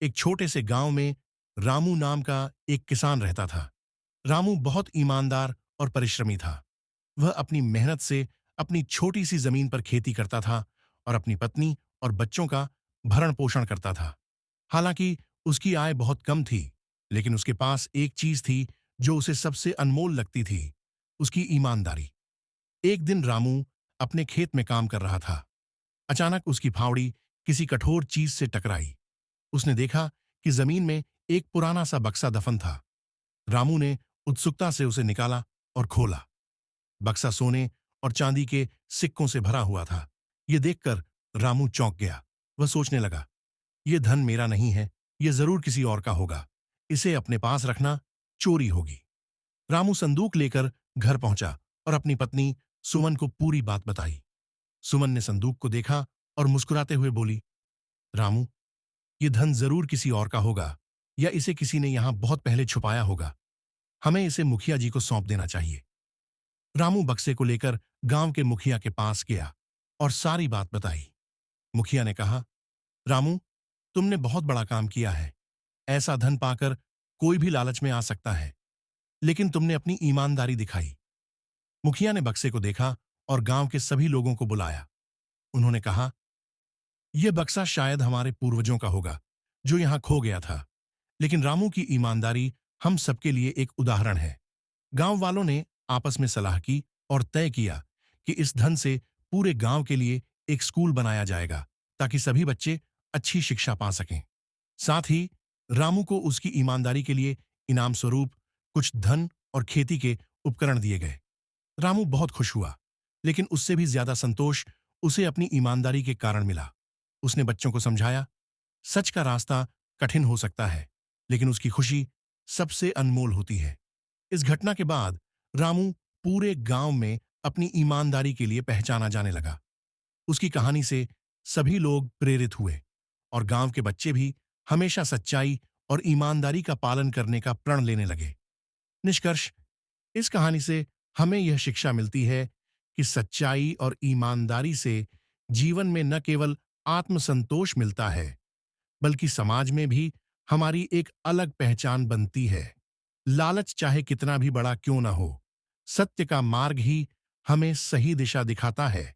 एक छोटे से गांव में रामू नाम का एक किसान रहता था। रामू बहुत ईमानदार और परिश्रमी था। वह अपनी मेहनत से अपनी छोटी सी जमीन पर खेती करता था और अपनी पत्नी और बच्चों का भरण पोषण करता था। हालांकि उसकी आय बहुत कम थी, लेकिन उसके पास एक चीज थी जो उसे सबसे अनमोल लगती थी, उसकी ईमानदारी। एक दिन रामू अपने खेत में काम कर रहा था। अचानक उसकी फावड़ी किसी कठोर चीज से टकराई। उसने देखा कि जमीन में एक पुराना सा बक्सा दफन था। रामू ने उत्सुकता से उसे निकाला और खोला। बक्सा सोने और चांदी के सिक्कों से भरा हुआ था। यह देखकर रामू चौंक गया। वह सोचने लगा, यह धन मेरा नहीं है, यह जरूर किसी और का होगा। इसे अपने पास रखना चोरी होगी। रामू संदूक लेकर घर पहुंचा और अपनी पत्नी सुमन को पूरी बात बताई। सुमन ने संदूक को देखा और मुस्कुराते हुए बोली, रामू, यह धन जरूर किसी और का होगा, या इसे किसी ने यहां बहुत पहले छुपाया होगा। हमें इसे मुखिया जी को सौंप देना चाहिए। रामू बक्से को लेकर गांव के मुखिया के पास गया और सारी बात बताई। मुखिया ने कहा, रामू, तुमने बहुत बड़ा काम किया है। ऐसा धन पाकर कोई भी लालच में आ सकता है, लेकिन तुमने अपनी ईमानदारी दिखाई। मुखिया ने बक्से को देखा और गांव के सभी लोगों को बुलाया। उन्होंने कहा, यह बक्सा शायद हमारे पूर्वजों का होगा जो यहां खो गया था, लेकिन रामू की ईमानदारी हम सबके लिए एक उदाहरण है। गांव वालों ने आपस में सलाह की और तय किया कि इस धन से पूरे गांव के लिए एक स्कूल बनाया जाएगा, ताकि सभी बच्चे अच्छी शिक्षा पा सकें। साथ ही रामू को उसकी ईमानदारी के लिए इनाम स्वरूप कुछ धन और खेती के उपकरण दिए गए। रामू बहुत खुश हुआ, लेकिन उससे भी ज्यादा संतोष उसे अपनी ईमानदारी के कारण मिला। उसने बच्चों को समझाया, सच का रास्ता कठिन हो सकता है, लेकिन उसकी खुशी सबसे अनमोल होती है। इस घटना के बाद रामू पूरे गांव में अपनी ईमानदारी के लिए पहचाना जाने लगा। उसकी कहानी से सभी लोग प्रेरित हुए और गांव के बच्चे भी हमेशा सच्चाई और ईमानदारी का पालन करने का प्रण लेने लगे। निष्कर्ष, इस कहानी से हमें यह शिक्षा मिलती है कि सच्चाई और ईमानदारी से जीवन में न केवल आत्मसंतोष मिलता है, बल्कि समाज में भी हमारी एक अलग पहचान बनती है। लालच चाहे कितना भी बड़ा क्यों न हो, सत्य का मार्ग ही हमें सही दिशा दिखाता है।